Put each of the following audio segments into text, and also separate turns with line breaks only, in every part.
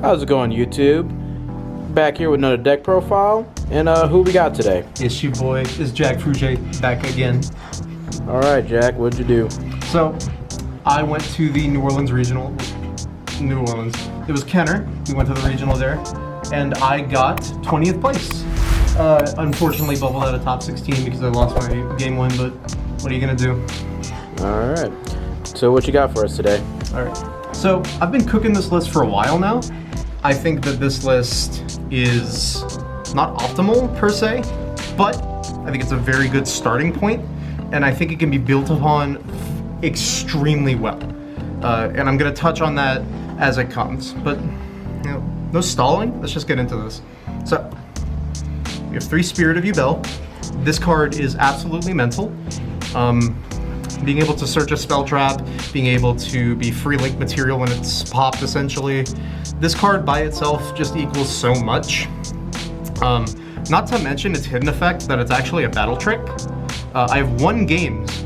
How's it going, YouTube? Back here with another deck profile, and who we got today?
It's your boy, it's Jack Fruget, back again.
All right, Jack, what'd you do?
So, I went to the New Orleans regional. It was Kenner. We went to the regional there, and I got 20th place. Unfortunately, bubbled out of top 16 because I lost my game one. But what are you gonna do?
All right. So, what you got for us today?
All right. So, I've been cooking this list for a while now. I think that this list is not optimal per se, but I think it's a very good starting point, and I think it can be built upon extremely well. And I'm gonna touch on that as it comes, but no stalling. Let's just get into this. So we have 3 Spirit of Yubel. This card is absolutely mental. Being able to search a spell trap, being able to be free link material when it's popped, essentially. This card by itself just equals so much. Not to mention its hidden effect that it's actually a battle trick. I have won games,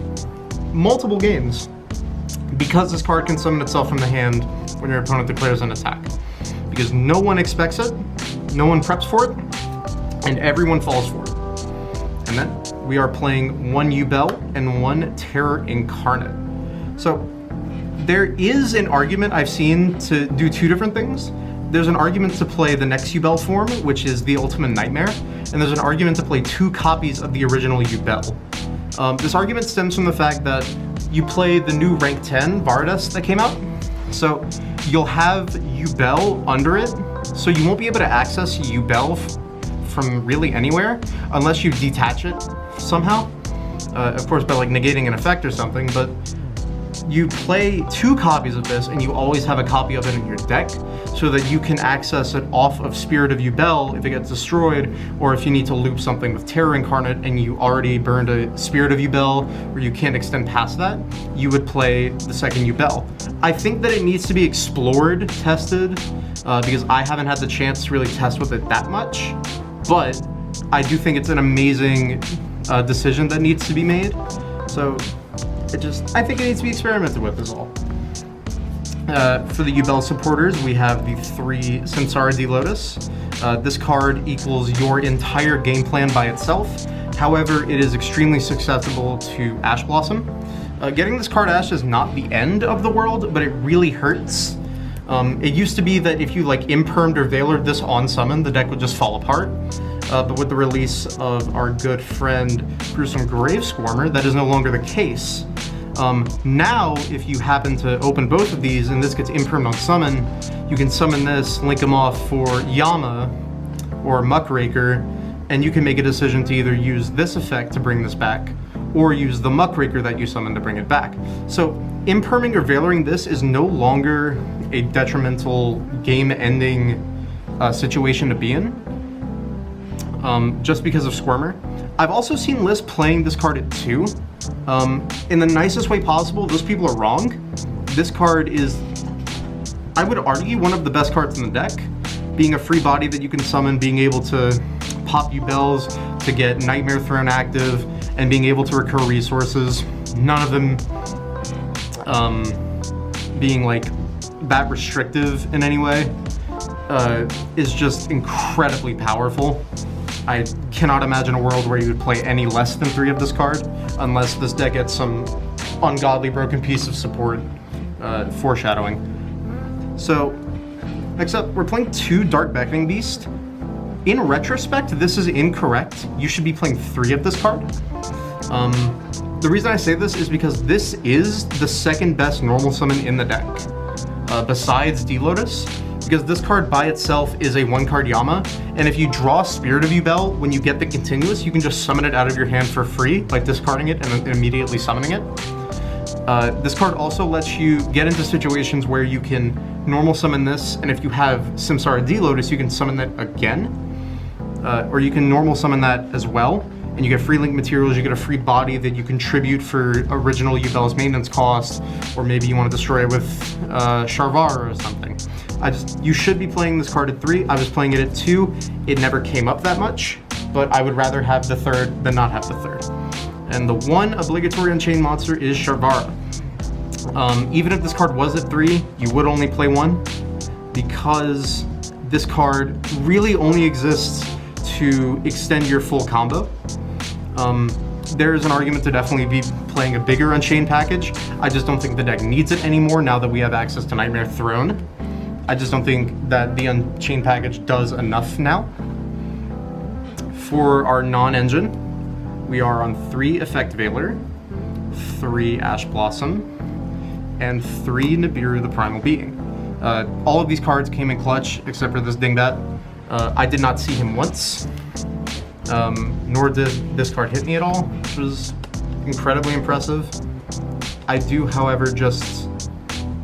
multiple games, because this card can summon itself from the hand when your opponent declares an attack. Because no one expects it, no one preps for it, and everyone falls for it. And then we are playing 1 Yubel and 1 Terror Incarnate. So there is an argument I've seen to do 2 different things. There's an argument to play the next Yubel form, which is the Ultimate Nightmare, and there's an argument to play 2 copies of the original Yubel. This argument stems from the fact that you play the new rank 10 Vardas that came out, so you'll have Yubel under it, so you won't be able to access Yubel from really anywhere unless you detach it somehow. Of course, by like negating an effect or something, but you play 2 copies of this and you always have a copy of it in your deck so that you can access it off of Spirit of Yubel if it gets destroyed, or if you need to loop something with Terror Incarnate and you already burned a Spirit of Yubel or you can't extend past that, you would play the second Yubel. I think that it needs to be explored, tested, because I haven't had the chance to really test with it that much, but I do think it's an amazing decision that needs to be made. So I think it needs to be experimented with is all. For the Yubel supporters, we have the 3 Samsara D Lotus. This card equals your entire game plan by itself. However, it is extremely susceptible to Ash Blossom. Getting this card Ash is not the end of the world, but it really hurts. It used to be that if you like impermed or veilered this on summon, the deck would just fall apart. But with the release of our good friend Gruesome Grave Swarmer, that is no longer the case. Now, if you happen to open both of these and this gets impermed on summon, you can summon this, link them off for Yama or Muckraker, and you can make a decision to either use this effect to bring this back or use the Muckraker that you summoned to bring it back. So imperming or veiling this is no longer a detrimental game-ending situation to be in, just because of Squirmer. I've also seen lists playing this card at 2. In the nicest way possible, those people are wrong. This card is, I would argue, one of the best cards in the deck. Being a free body that you can summon, being able to pop Yubels to get Nightmare Throne active, and being able to recur resources, none of them being like that restrictive in any way, is just incredibly powerful. I cannot imagine a world where you would play any less than 3 of this card, unless this deck gets some ungodly broken piece of support foreshadowing. So, next up, we're playing 2 Dark Beckoning Beast. In retrospect, this is incorrect. You should be playing 3 of this card. The reason I say this is because this is the 2nd best normal summon in the deck, besides D Lotus. Because this card by itself is a 1-card Yama, and if you draw Spirit of Yubel, when you get the continuous, you can just summon it out of your hand for free by discarding it and then immediately summoning it. This card also lets you get into situations where you can normal summon this, and if you have Samsara D Lotus, you can summon that again. Or you can normal summon that as well, and you get free link materials, you get a free body that you contribute for original Yubel's maintenance cost, or maybe you want to destroy it with Sharvara or something. You should be playing this card at 3. I was playing it at 2. It never came up that much, but I would rather have the 3rd than not have the 3rd. And the 1 obligatory Unchained monster is Sharvara. Even if this card was at 3, you would only play 1. because this card really only exists to extend your full combo. There's an argument to definitely be playing a bigger Unchained package. I just don't think the deck needs it anymore now that we have access to Nightmare Throne. I just don't think that the Unchained package does enough now. For our non-engine, we are on 3 Effect Veiler, 3 Ash Blossom, and 3 Nibiru the Primal Being. All of these cards came in clutch except for this dingbat. I did not see him once, nor did this card hit me at all, which was incredibly impressive. I do, however, just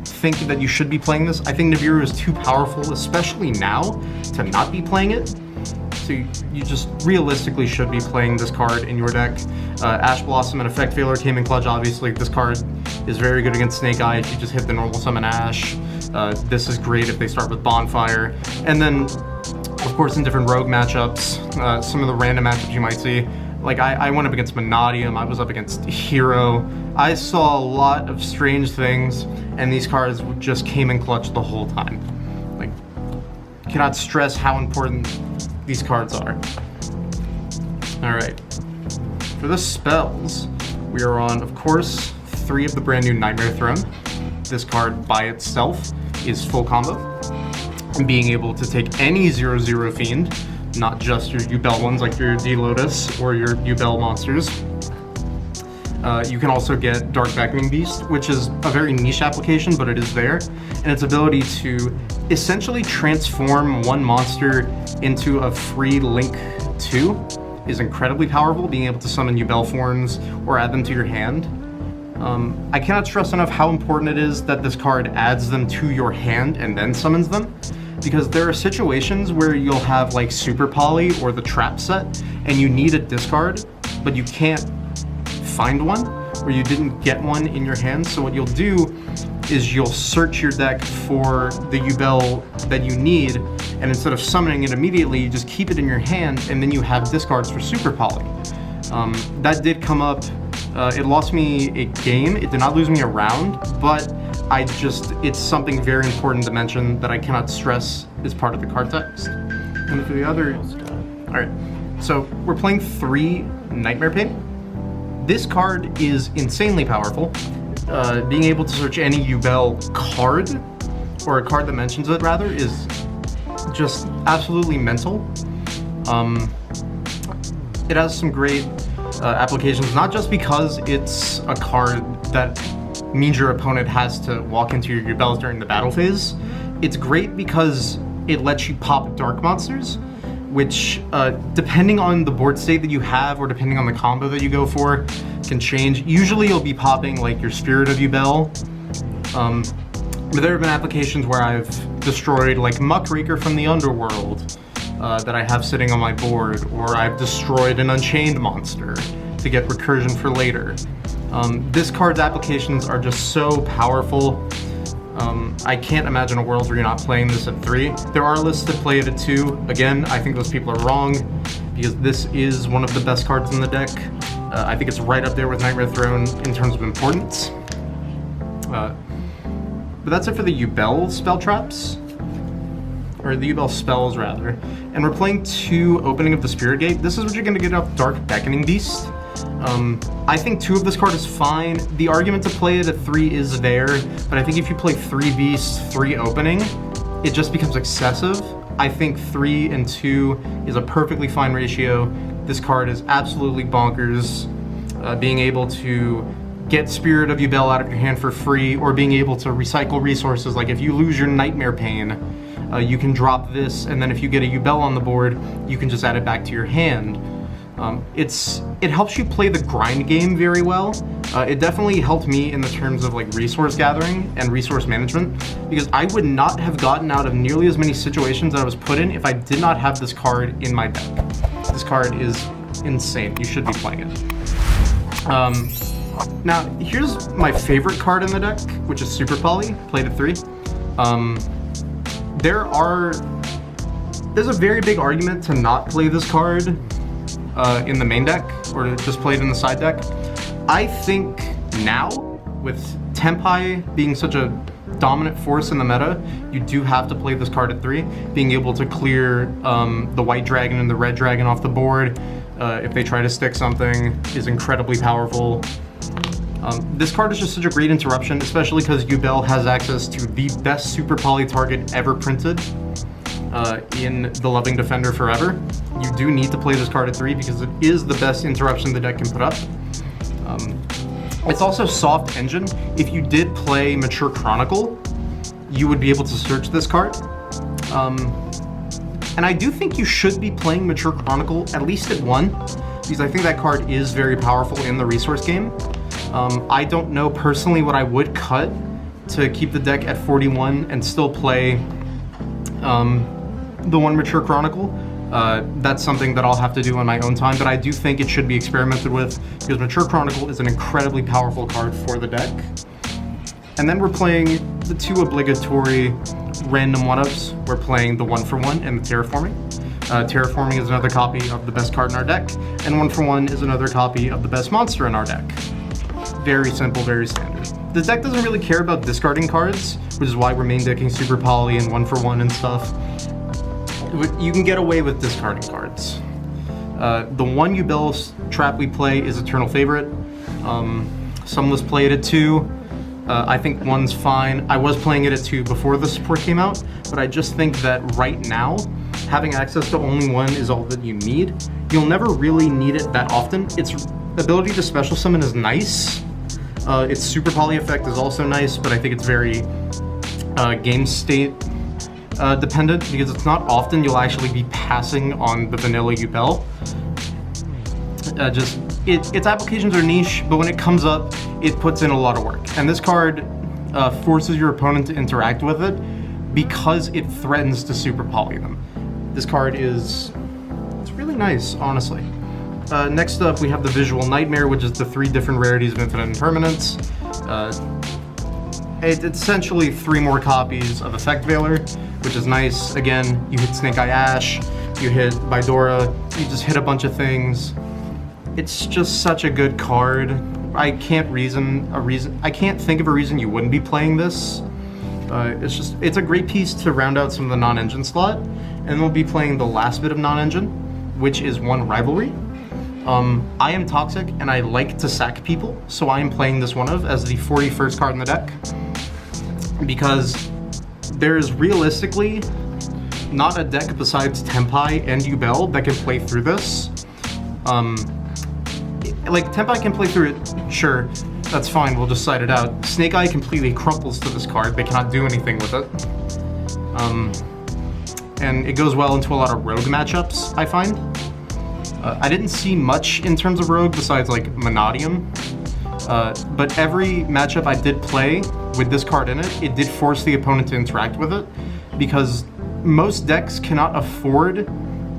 think that you should be playing this. I think Nibiru is too powerful, especially now, to not be playing it. So you just realistically should be playing this card in your deck. Ash Blossom and Effect Veiler came in clutch, obviously. This card is very good against Snake Eye if you just hit the normal summon Ash. This is great if they start with Bonfire. And then, of course, in different rogue matchups, some of the random matchups you might see. Like, I went up against Monadium, I was up against Hero. I saw a lot of strange things, and these cards just came in clutch the whole time. Like, cannot stress how important these cards are. Alright. For the spells, we are on, of course, 3 of the brand new Nightmare Throne. This card by itself is full combo. And being able to take any 0/0 fiend, not just your Yubel ones like your D-Lotus or your Yubel monsters. You can also get Dark Beckoning Beast, which is a very niche application, but it is there. And its ability to essentially transform one monster into a free Link 2 is incredibly powerful, being able to summon Yubel forms or add them to your hand. I cannot stress enough how important it is that this card adds them to your hand and then summons them, because there are situations where you'll have like Super Poly or the Trap set and you need a discard, but you can't find one, or you didn't get one in your hand. So what you'll do is you'll search your deck for the Yubel that you need, and instead of summoning it immediately, you just keep it in your hand, and then you have discards for Super Poly. That did come up. It lost me a game. It did not lose me a round, but it's something very important to mention that I cannot stress is part of the card text. And for the other, all right, so we're playing 3 Nightmare Pain. This card is insanely powerful. Being able to search any Yubel card, or a card that mentions it rather, is just absolutely mental. It has some great applications, not just because it's a card that means your opponent has to walk into your Yubels during the battle phase. It's great because it lets you pop dark monsters, which, depending on the board state that you have or depending on the combo that you go for, can change. Usually you'll be popping like your Spirit of Yubel, but there have been applications where I've destroyed like Muckraker from the Underworld that I have sitting on my board, or I've destroyed an Unchained monster to get recursion for later. This card's applications are just so powerful. I can't imagine a world where you're not playing this at 3. There are lists that play it at 2. Again, I think those people are wrong, because this is one of the best cards in the deck. I think it's right up there with Nightmare Throne in terms of importance. But that's it for the Yubel spell traps. Or the Yubel spells, rather. And we're playing 2 Opening of the Spirit Gate. This is what you're going to get off Dark Beckoning Beast. I think 2 of this card is fine. The argument to play it at 3 is there, but I think if you play 3 Beasts, 3 Opening, it just becomes excessive. I think 3 and 2 is a perfectly fine ratio. This card is absolutely bonkers. Being able to get Spirit of Yubel out of your hand for free, or being able to recycle resources, like if you lose your Nightmare Pain, you can drop this, and then if you get a Yubel on the board, you can just add it back to your hand. It helps you play the grind game very well. It definitely helped me in the terms of like resource gathering and resource management, because I would not have gotten out of nearly as many situations that I was put in if I did not have this card in my deck. This card is insane. You should be playing it. Now, here's my favorite card in the deck, which is Super Poly, played at 3. There's a very big argument to not play this card in the main deck, or to just play it in the side deck. I think now, with Tempai being such a dominant force in the meta, you do have to play this card at 3. Being able to clear the white dragon and the red dragon off the board if they try to stick something is incredibly powerful. This card is just such a great interruption, especially because Yubel has access to the best super poly target ever printed in the Loving Defender Forever. You do need to play this card at 3 because it is the best interruption the deck can put up. It's also soft engine. If you did play Mature Chronicle, you would be able to search this card. And I do think you should be playing Mature Chronicle at least at 1, because I think that card is very powerful in the resource game. I don't know personally what I would cut to keep the deck at 41 and still play the one Mature Chronicle. That's something that I'll have to do on my own time, but I do think it should be experimented with because Mature Chronicle is an incredibly powerful card for the deck. And then we're playing the 2 obligatory random 1-ups. We're playing the 1-for-1 and the Terraforming. Terraforming is another copy of the best card in our deck, and 1-for-1 is another copy of the best monster in our deck. Very simple, very standard. The deck doesn't really care about discarding cards, which is why we're main decking Super Poly and 1-for-1 and stuff. You can get away with discarding cards. The one Yubel trap we play is Eternal Favorite. Some lists play it at 2. I think 1's fine. I was playing it at 2 before the support came out, but I just think that right now, having access to only 1 is all that you need. You'll never really need it that often. Its ability to special summon is nice. Its Super Poly effect is also nice, but I think it's very game state dependent, because it's not often you'll actually be passing on the vanilla Yubel. Its applications are niche, but when it comes up, it puts in a lot of work. And this card forces your opponent to interact with it because it threatens to super poly them. This card it's really nice, honestly. Next up, we have the Visual Nightmare, which is the 3 different rarities of Infinite Impermanence. It's essentially 3 more copies of Effect Veiler, which is nice. Again, you hit Snake Eye Ash, you hit Bidora, you just hit a bunch of things. It's just such a good card. I can't think of a reason you wouldn't be playing this. It's a great piece to round out some of the non-engine slot, and we'll be playing the last bit of non-engine, which is 1 Rivalry. I am toxic and I like to sack people, so I am playing this 1-of as the 41st card in the deck, because there is realistically not a deck besides Tempai and Yubel that can play through this. Like, Tempai can play through it, sure, that's fine, we'll just side it out. Snake Eye completely crumples to this card, they cannot do anything with it. And it goes well into a lot of rogue matchups, I find. I didn't see much in terms of rogue besides, like, Monodium. But every matchup I did play with this card in it, it did force the opponent to interact with it, because most decks cannot afford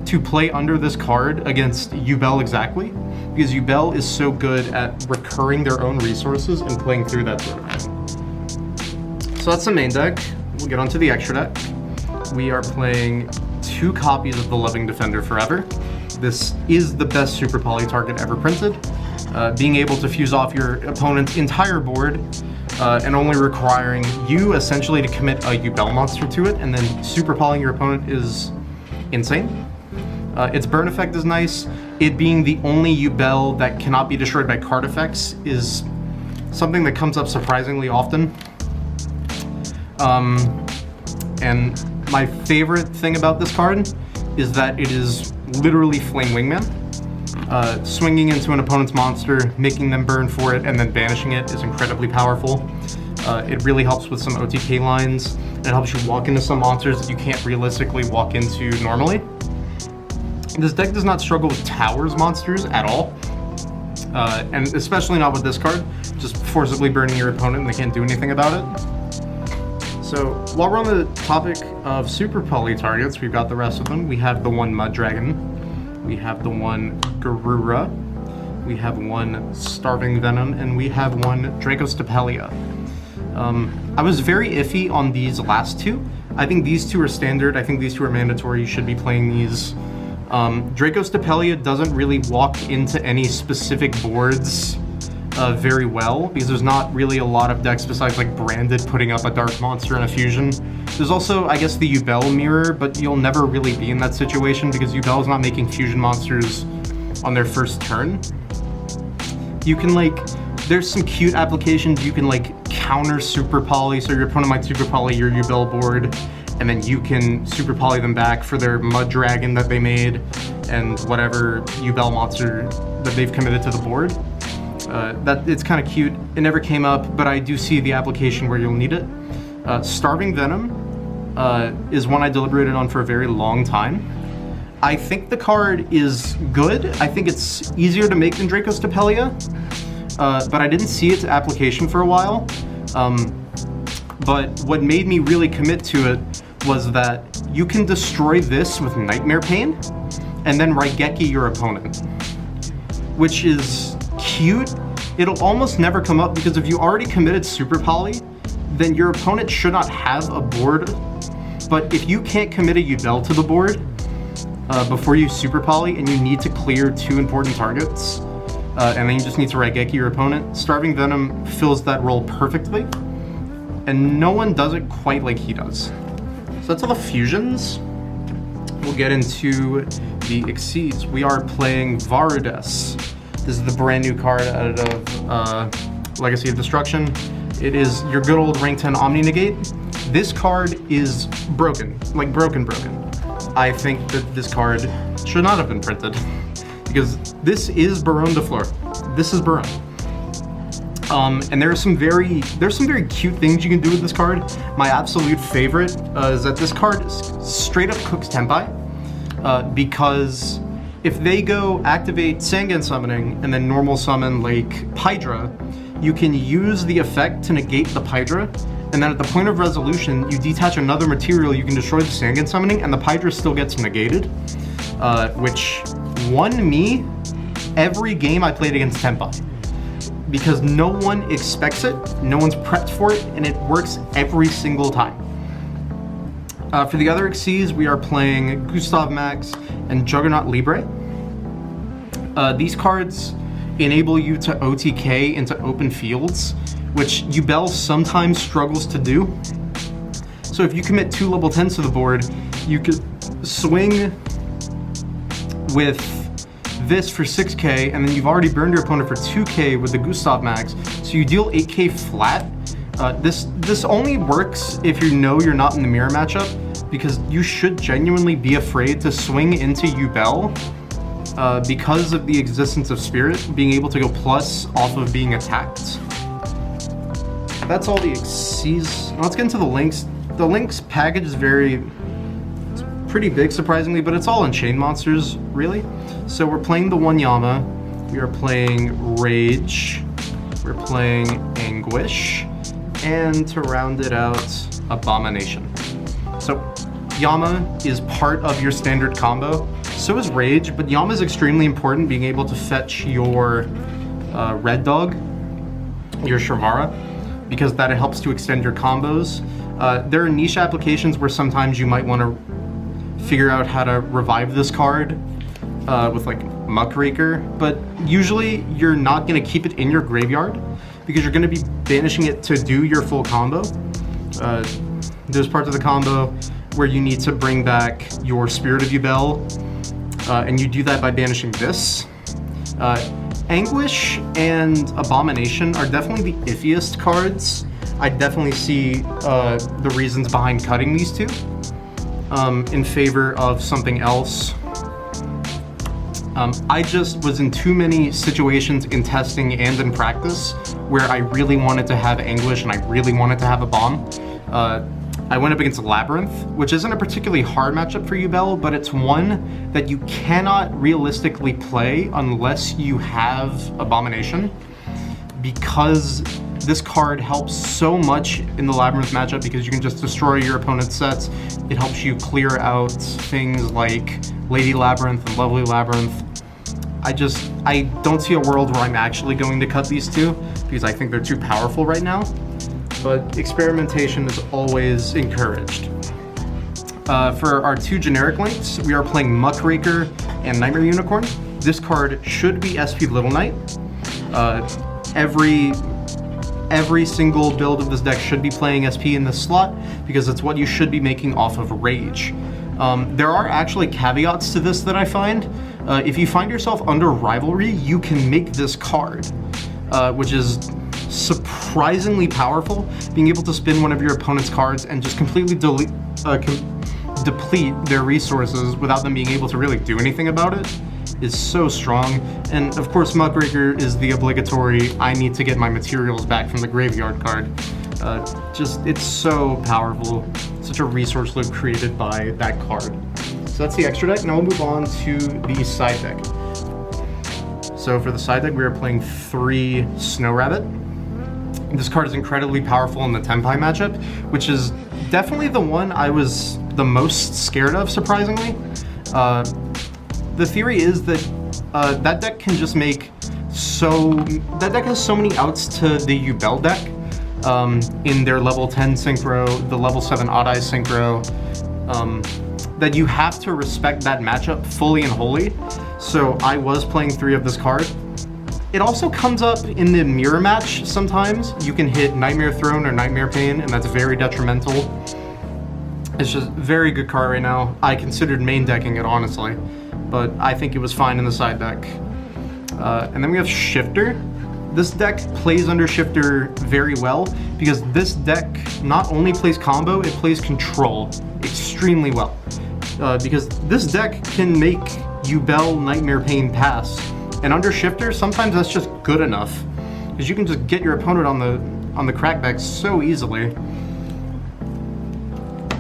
to play under this card against Yubel exactly, because Yubel is so good at recurring their own resources and playing through that sort of thing. So that's the main deck. We'll get onto the extra deck. We are playing 2 copies of the Loving Defender Forever. This is the best Super Poly target ever printed. Being able to fuse off your opponent's entire board and only requiring you essentially to commit a Yubel monster to it, and then Super Polying your opponent is insane. Its burn effect is nice. It being the only Yubel that cannot be destroyed by card effects is something that comes up surprisingly often. And my favorite thing about this card is that it is literally Flame Wingman. Swinging into an opponent's monster, making them burn for it, and then banishing it is incredibly powerful. It really helps with some OTK lines. It helps you walk into some monsters that you can't realistically walk into normally. This deck does not struggle with Towers monsters at all, and especially not with this card, just forcibly burning your opponent and they can't do anything about it. So while we're on the topic of Super Poly targets, we've got the rest of them. We have the 1 Mud Dragon, we have the 1 Garura, we have 1 Starving Venom, and we have 1 Dracostapelia. I was very iffy on these last 2. I think these 2 are standard. I think these 2 are mandatory. You should be playing these. Dracostapelia doesn't really walk into any specific boards very well, because there's not really a lot of decks besides like Branded putting up a Dark Monster and a Fusion. There's also, I guess, the Yubel mirror, but you'll never really be in that situation because Yubel's not making Fusion monsters on their first turn. You can like, there's some cute applications. You can like counter Super Poly, so your opponent might Super Poly your Yubel board, and then you can Super Poly them back for their Mud Dragon that they made and whatever Yubel monster that they've committed to the board. That it's kind of cute. It never came up, but I do see the application where you'll need it. Starving Venom is one I deliberated on for a very long time. I think the card is good. I think it's easier to make than Draco's Tapelia, but I didn't see its application for a while. But what made me really commit to it was that you can destroy this with Nightmare Pain and then Raigeki your opponent, which is cute. It'll almost never come up because if you already committed Super Poly, then your opponent should not have a board. But if you can't commit a Yubel to the board before you Super Poly and you need to clear 2 important targets, and then you just need to Raigeki your opponent, Starving Venom fills that role perfectly, and no one does it quite like he does. So that's all the fusions. We'll get into the Xyz. We are playing Varudes. This is the brand new card out of Legacy of Destruction. It is your good old rank 10 Omni Negate. This card is broken, like broken. I think that this card should not have been printed because this is Baronne de Fleur. This is Baronne. And there's some very cute things you can do with this card. My absolute favorite is that this card straight up cooks Tenpai because if they go activate Sangan Summoning and then normal summon like Pydra, you can use the effect to negate the Pydra, and then at the point of resolution, you detach another material, you can destroy the Sangan Summoning, and the Pydra still gets negated, which won me every game I played against Tenpai. Because no one expects it, no one's prepped for it, and it works every single time. For the other Xyz, we are playing Gustav Max and Juggernaut Libre. These cards enable you to OTK into open fields, which Yubel sometimes struggles to do. So if you commit 2 level 10s to the board, you could swing with this for 6k, and then you've already burned your opponent for 2k with the Gustav Max, so you deal 8k flat. This only works if you know you're not in the mirror matchup, because you should genuinely be afraid to swing into Yubel because of the existence of Spirit, being able to go plus off of being attacked. That's all the Xyz. Let's get into the links. The links package is it's pretty big, surprisingly, but it's all Unchained monsters, really. So we're playing the Wanyama, we are playing Rage, we're playing Anguish, and to round it out, Abomination. So Yama is part of your standard combo, so is Rage, but Yama is extremely important, being able to fetch your Red Dog, your Shrivara, because that helps to extend your combos. There are niche applications where sometimes you might want to figure out how to revive this card with like Muckraker, but usually you're not going to keep it in your graveyard because you're going to be banishing it to do your full combo. There's parts of the combo where you need to bring back your Spirit of Yubel, and you do that by banishing this. Anguish and Abomination are definitely the iffiest cards. I definitely see the reasons behind cutting these two in favor of something else. I just was in too many situations in testing and in practice where I really wanted to have Anguish and I really wanted to have a bomb. I went up against Labyrinth, which isn't a particularly hard matchup for Yubel, but it's one that you cannot realistically play unless you have Abomination, because this card helps so much in the Labyrinth matchup because you can just destroy your opponent's sets. It helps you clear out things like Lady Labyrinth and Lovely Labyrinth. I don't see a world where I'm actually going to cut these two because I think they're too powerful right now, but experimentation is always encouraged. For our 2 generic links, we are playing Muckraker and Nightmare Unicorn. This card should be SP Little Knight. every single build of this deck should be playing SP in this slot because it's what you should be making off of Rage. There are actually caveats to this that I find. If you find yourself under Rivalry, you can make this card, which is surprisingly powerful. Being able to spin one of your opponent's cards and just completely deplete their resources without them being able to really do anything about it is so strong. And of course, Muckraker is the obligatory I need to get my materials back from the graveyard card. It's so powerful. Such a resource loop created by that card. So that's the extra deck. Now we'll move on to the side deck. So for the side deck, we are playing 3 Snow Rabbit. This card is incredibly powerful in the Tenpai matchup, which is definitely the one I was the most scared of, surprisingly. The theory is that that deck can just make that deck has so many outs to the Yubel deck in their level 10 synchro, the level 7 Odd Eyes synchro, that you have to respect that matchup fully and wholly. So I was playing 3 of this card. It also comes up in the mirror match sometimes. You can hit Nightmare Throne or Nightmare Pain, and that's very detrimental. It's just a very good card right now. I considered main decking it, honestly, but I think it was fine in the side deck. And then we have Shifter. This deck plays under Shifter very well because this deck not only plays combo, it plays control extremely well. Because this deck can make Yubel Nightmare Pain pass. And under Shifter, sometimes that's just good enough, because you can just get your opponent on the crackback so easily.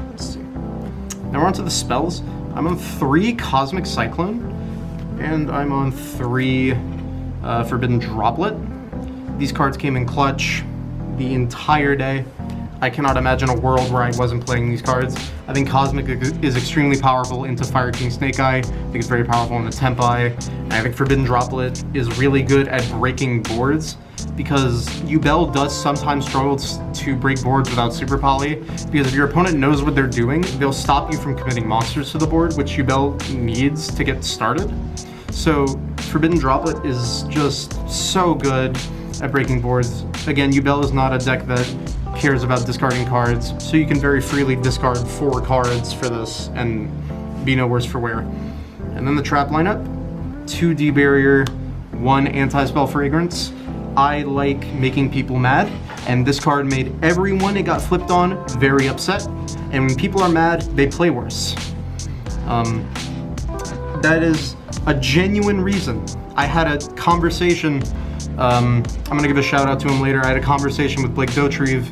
Let's see. Now we're on to the spells. I'm on 3 Cosmic Cyclone, and I'm on 3 Forbidden Droplet. These cards came in clutch the entire day. I cannot imagine a world where I wasn't playing these cards. I think Cosmic is extremely powerful into Fire King Snake Eye. I think it's very powerful into Tenpai. And I think Forbidden Droplet is really good at breaking boards because Yubel does sometimes struggle to break boards without Super Poly, because if your opponent knows what they're doing, they'll stop you from committing monsters to the board, which Yubel needs to get started. So Forbidden Droplet is just so good at breaking boards. Again, Yubel is not a deck that cares about discarding cards, so you can very freely discard 4 cards for this and be no worse for wear. And then the trap lineup: 2 D-Barrier, 1 Anti-Spell Fragrance. I like making people mad, and this card made everyone it got flipped on very upset, and when people are mad, they play worse. That is a genuine reason. I had a conversation, I'm gonna give a shout out to him later. I had a conversation with Blake Dotrieve,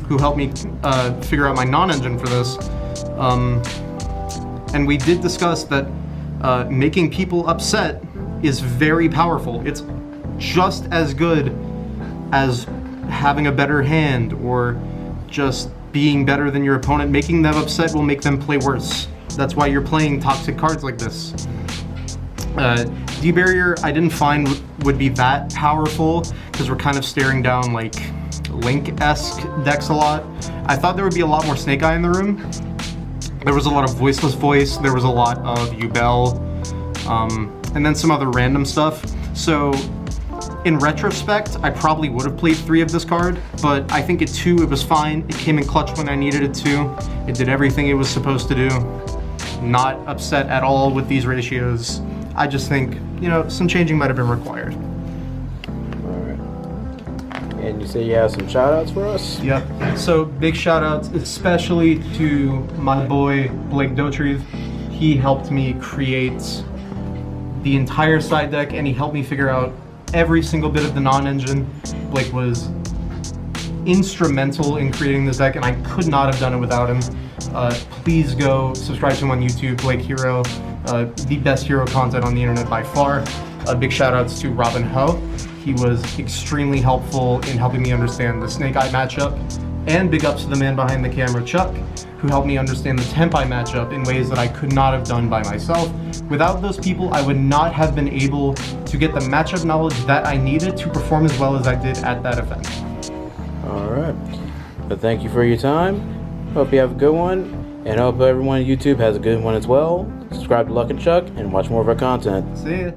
who helped me figure out my non-engine for this. And we did discuss that making people upset is very powerful. It's just as good as having a better hand or just being better than your opponent. Making them upset will make them play worse. That's why you're playing toxic cards like this. D-Barrier I didn't find would be that powerful because we're kind of staring down like Link-esque decks a lot. I thought there would be a lot more Snake Eye in the room. There was a lot of Voiceless Voice, there was a lot of Yubel, and then some other random stuff. So in retrospect, I probably would have played 3 of this card, but I think at 2 it was fine. It came in clutch when I needed it to. It did everything it was supposed to do. Not upset at all with these ratios. I just think, you know, some changing might have been required.
Alright. And you say you have some shout outs for us?
Yep. So big shout outs especially to my boy Blake Dotrieve. He helped me create the entire side deck, and he helped me figure out every single bit of the non-engine. Blake was instrumental in creating this deck, and I could not have done it without him. Please go subscribe to him on YouTube, Blake Hero, the best hero content on the internet by far. Big shout outs to Robin Ho. He was extremely helpful in helping me understand the Snake Eye matchup, and big ups to the man behind the camera, Chuck, who helped me understand the Tenpai matchup in ways that I could not have done by myself. Without those people, I would not have been able to get the matchup knowledge that I needed to perform as well as I did at that event.
Alright. But thank you for your time. Hope you have a good one, and hope everyone on YouTube has a good one as well. Subscribe to Luck&Chuck and watch more of our content.
See ya.